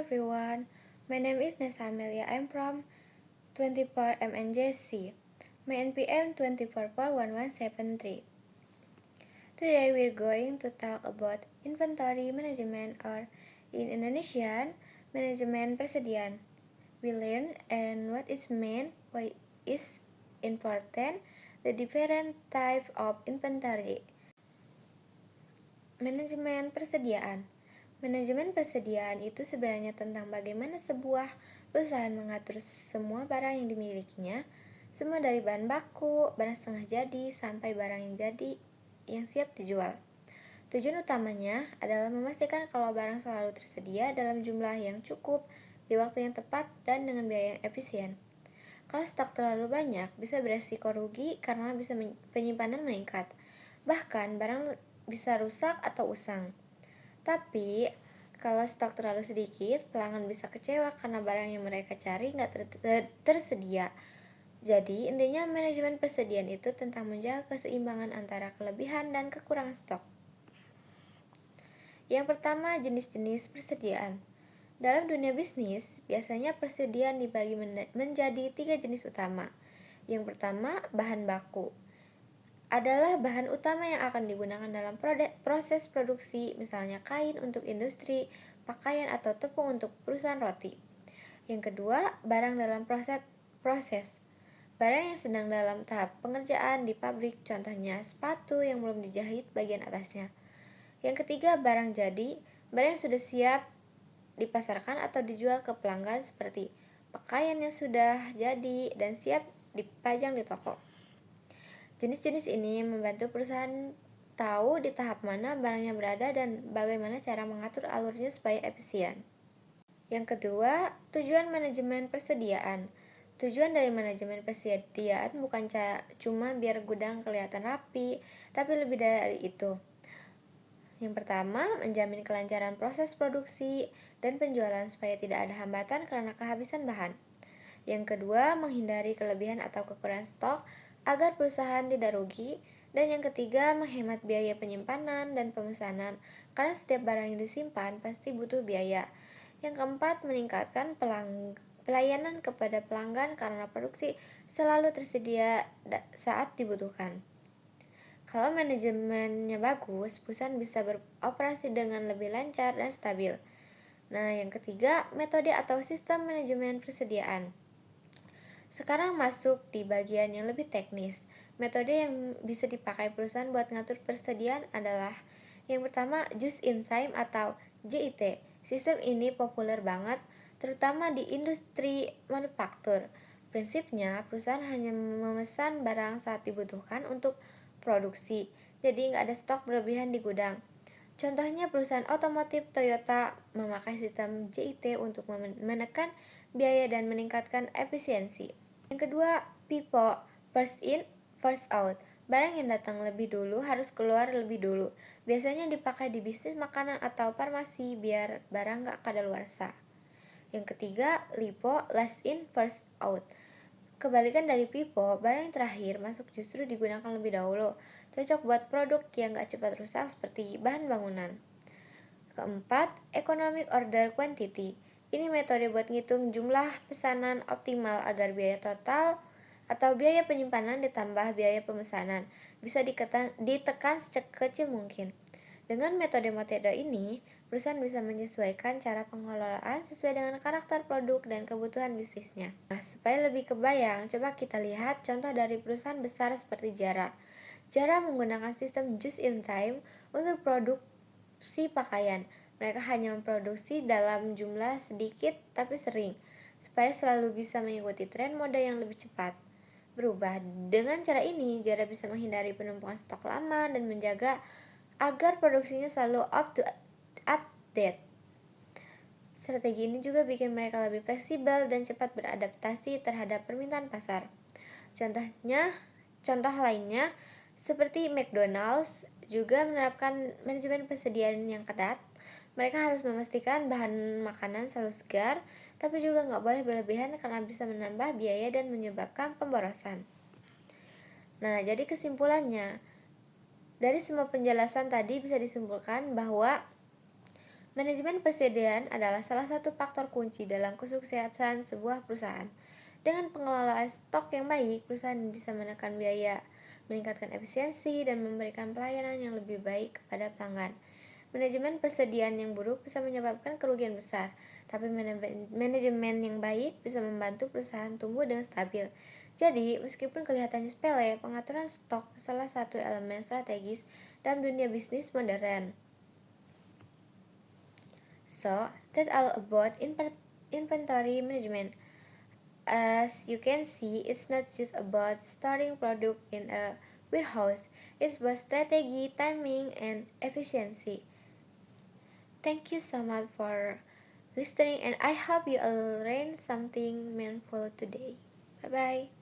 everyone, my name is Nessa Amelia. I'm from 24 MNJC. My NPM 24411173. Today we're going to talk about inventory management, or in Indonesian, manajemen persediaan. We learn and what is meant, why is important, the different type of inventory. Manajemen persediaan. Manajemen persediaan itu sebenarnya tentang bagaimana sebuah perusahaan mengatur semua barang yang dimilikinya, semua dari bahan baku, barang setengah jadi, sampai barang yang jadi yang siap dijual. Tujuan utamanya adalah memastikan kalau barang selalu tersedia dalam jumlah yang cukup, di waktu yang tepat, dan dengan biaya yang efisien. Kalau stok terlalu banyak, bisa beresiko rugi karena bisa penyimpanan meningkat. Bahkan barang bisa rusak atau usang. Tapi kalau stok terlalu sedikit, pelanggan bisa kecewa karena barang yang mereka cari nggak tersedia. Jadi intinya manajemen persediaan itu tentang menjaga keseimbangan antara kelebihan dan kekurangan stok. Yang pertama, jenis-jenis persediaan. Dalam dunia bisnis, biasanya persediaan dibagi menjadi 3 jenis utama. Yang pertama, bahan baku adalah bahan utama yang akan digunakan dalam proses produksi, misalnya kain untuk industri, pakaian atau tepung untuk perusahaan roti. Yang kedua, barang dalam proses. Barang yang sedang dalam tahap pengerjaan di pabrik, contohnya sepatu yang belum dijahit bagian atasnya. Yang ketiga, barang jadi, barang yang sudah siap dipasarkan atau dijual ke pelanggan seperti pakaian yang sudah jadi dan siap dipajang di toko. Jenis-jenis ini membantu perusahaan tahu di tahap mana barangnya berada dan bagaimana cara mengatur alurnya supaya efisien. Yang kedua, tujuan manajemen persediaan. Tujuan dari manajemen persediaan bukan cuma biar gudang kelihatan rapi, tapi lebih dari itu. Yang pertama, menjamin kelancaran proses produksi dan penjualan supaya tidak ada hambatan karena kehabisan bahan. Yang kedua, menghindari kelebihan atau kekurangan stok agar perusahaan tidak rugi. Dan yang ketiga, menghemat biaya penyimpanan dan pemesanan karena setiap barang yang disimpan pasti butuh biaya. Yang keempat, meningkatkan pelayanan kepada pelanggan karena produksi selalu tersedia saat dibutuhkan. Kalau manajemennya bagus, perusahaan bisa beroperasi dengan lebih lancar dan stabil. Nah, yang ketiga, metode atau sistem manajemen persediaan. Sekarang masuk di bagian yang lebih teknis. Metode yang bisa dipakai perusahaan buat ngatur persediaan adalah yang pertama, just in time atau JIT. Sistem ini populer banget, terutama di industri manufaktur. Prinsipnya, perusahaan hanya memesan barang saat dibutuhkan untuk produksi, jadi nggak ada stok berlebihan di gudang. Contohnya perusahaan otomotif Toyota memakai sistem JIT untuk menekan biaya dan meningkatkan efisiensi. Yang kedua, FIFO, first in, first out. Barang yang datang lebih dulu harus keluar lebih dulu. Biasanya dipakai di bisnis makanan atau farmasi biar barang nggak kadaluarsa. Yang ketiga, LIFO, last in, first out. Kebalikan dari FIFO, barang yang terakhir masuk justru digunakan lebih dahulu. Cocok buat produk yang gak cepat rusak seperti bahan bangunan. Keempat, economic order quantity. Ini metode buat ngitung jumlah pesanan optimal agar biaya total atau biaya penyimpanan ditambah biaya pemesanan bisa ditekan sekecil mungkin. Dengan metode-metode ini, perusahaan bisa menyesuaikan cara pengelolaan sesuai dengan karakter produk dan kebutuhan bisnisnya. Nah, supaya lebih kebayang, coba kita lihat contoh dari perusahaan besar seperti Zara. Zara menggunakan sistem just in time untuk produksi pakaian. Mereka hanya memproduksi dalam jumlah sedikit tapi sering, supaya selalu bisa mengikuti tren mode yang lebih cepat berubah. Dengan cara ini, Zara bisa menghindari penumpukan stok lama dan menjaga agar produksinya selalu update. Strategi ini juga bikin mereka lebih fleksibel dan cepat beradaptasi terhadap permintaan pasar. Contoh lainnya seperti McDonald's juga menerapkan manajemen persediaan yang ketat. Mereka harus memastikan bahan makanan selalu segar, tapi juga nggak boleh berlebihan karena bisa menambah biaya dan menyebabkan pemborosan. Nah, jadi kesimpulannya, dari semua penjelasan tadi bisa disimpulkan bahwa Manajemen persediaan adalah salah satu faktor kunci dalam kesuksesan sebuah perusahaan. Dengan pengelolaan stok yang baik, perusahaan bisa menekan biaya, meningkatkan efisiensi, dan memberikan pelayanan yang lebih baik kepada pelanggan. Manajemen persediaan yang buruk bisa menyebabkan kerugian besar, tapi manajemen yang baik bisa membantu perusahaan tumbuh dengan stabil. Jadi, meskipun kelihatannya sepele, pengaturan stok salah satu elemen strategis dalam dunia bisnis modern. So, that's all about inventory management. As you can see, it's not just about storing product in a warehouse. It's about strategy, timing, and efficiency. Thank you so much for listening, and I hope you all learned something meaningful today. Bye bye.